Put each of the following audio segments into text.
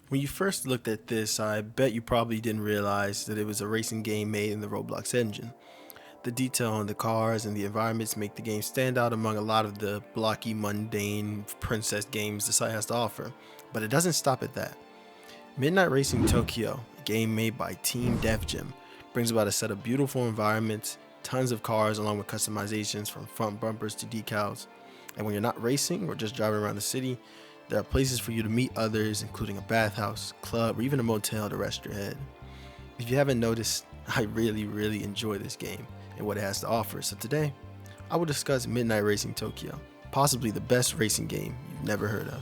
When you first looked at this, I bet you probably didn't realize that it was a racing game made in the Roblox engine. The detail on the cars and the environments make the game stand out among a lot of the blocky, mundane princess games the site has to offer. But it doesn't stop at that. Midnight Racing Tokyo, a game made by Team Def Jam, brings about a set of beautiful environments, tons of cars along with customizations from front bumpers to decals. And when you're not racing or just driving around the city, there are places for you to meet others, including a bathhouse, club, or even a motel to rest your head. If you haven't noticed, I really enjoy this game and what it has to offer. So today, I will discuss Midnight Racing Tokyo, possibly the best racing game you've never heard of.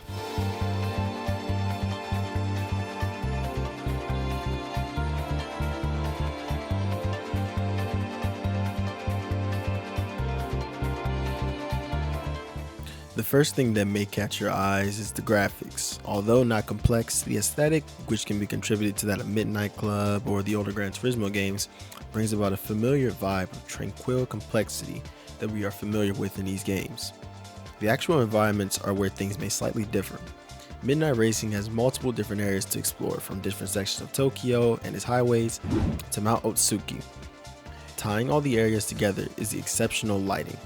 The first thing that may catch your eyes is the graphics. Although not complex, the aesthetic, which can be contributed to that of Midnight Club or the older Gran Turismo games, brings about a familiar vibe of tranquil complexity that we are familiar with in these games. The actual environments are where things may slightly differ. Midnight Racing has multiple different areas to explore, from different sections of Tokyo and its highways to Mount Otsuki. Tying all the areas together is the exceptional lighting.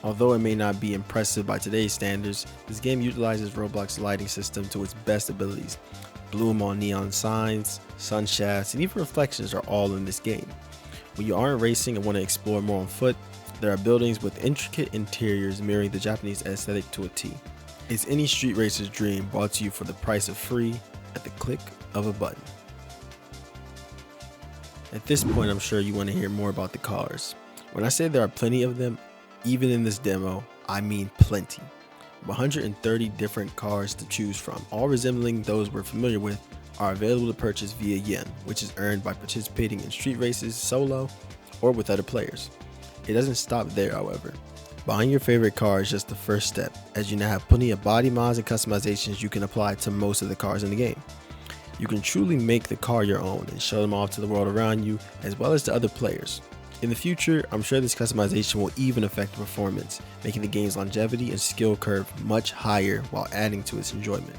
Although it may not be impressive by today's standards, this game utilizes Roblox's lighting system to its best abilities. Bloom on neon signs, sun shafts, and even reflections are all in this game. When you aren't racing and want to explore more on foot, there are buildings with intricate interiors mirroring the Japanese aesthetic to a T. It's any street racer's dream, brought to you for the price of free at the click of a button. At this point, I'm sure you want to hear more about the cars. When I say there are plenty of them, even in this demo, I mean plenty. 130 different cars to choose from, all resembling those we're familiar with, are available to purchase via yen, which is earned by participating in street races solo or with other players. It doesn't stop there, however. Buying your favorite car is just the first step, as you now have plenty of body mods and customizations you can apply to most of the cars in the game. You can truly make the car your own and show them off to the world around you, as well as to other players. In the future, I'm sure this customization will even affect performance, making the game's longevity and skill curve much higher while adding to its enjoyment.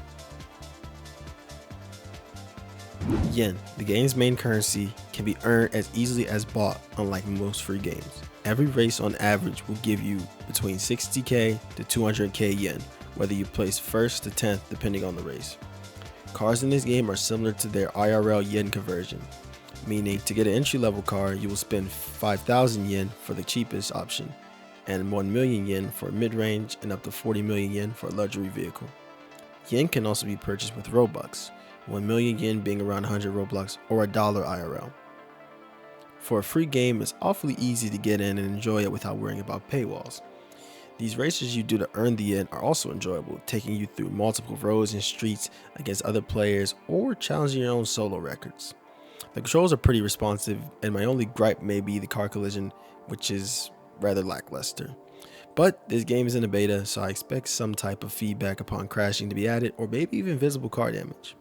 Yen, the game's main currency, can be earned as easily as bought, unlike most free games. Every race on average will give you between 60k to 200k yen, whether you place 1st to 10th depending on the race. Cars in this game are similar to their IRL yen conversion, meaning to get an entry-level car, you will spend 5,000 yen for the cheapest option, and 1 million yen for a mid-range, and up to 40 million yen for a luxury vehicle. Yen can also be purchased with Robux, 1 million yen being around 100 Robux or $1 IRL. For a free game, it's awfully easy to get in and enjoy it without worrying about paywalls. These races you do to earn the yen are also enjoyable, taking you through multiple roads and streets against other players or challenging your own solo records. The controls are pretty responsive, and my only gripe may be the car collision, which is rather lackluster. But this game is in a beta, so I expect some type of feedback upon crashing to be added, or maybe even visible car damage.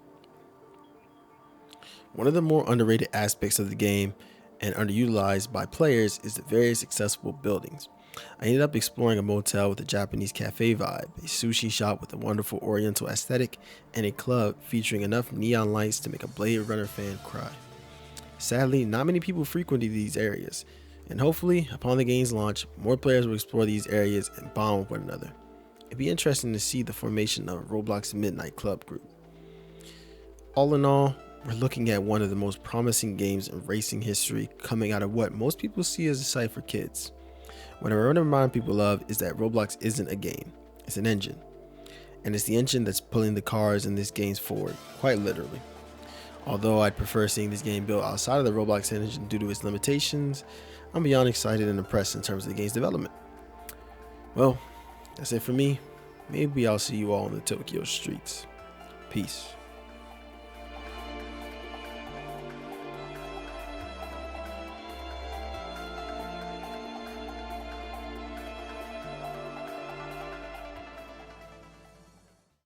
One of the more underrated aspects of the game and underutilized by players is the various accessible buildings. I ended up exploring a motel with a Japanese cafe vibe, a sushi shop with a wonderful oriental aesthetic, and a club featuring enough neon lights to make a Blade Runner fan cry. Sadly, not many people frequented these areas, and hopefully, upon the game's launch, more players will explore these areas and bond with one another. It'd be interesting to see the formation of Roblox Midnight Club group. All in all, we're looking at one of the most promising games in racing history, coming out of what most people see as a site for kids. What I want to remind people of is that Roblox isn't a game, it's an engine. And it's the engine that's pulling the cars in this game forward, quite literally. Although I'd prefer seeing this game built outside of the Roblox engine due to its limitations, I'm beyond excited and impressed in terms of the game's development. Well, that's it for me. Maybe I'll see you all in the Tokyo streets. Peace.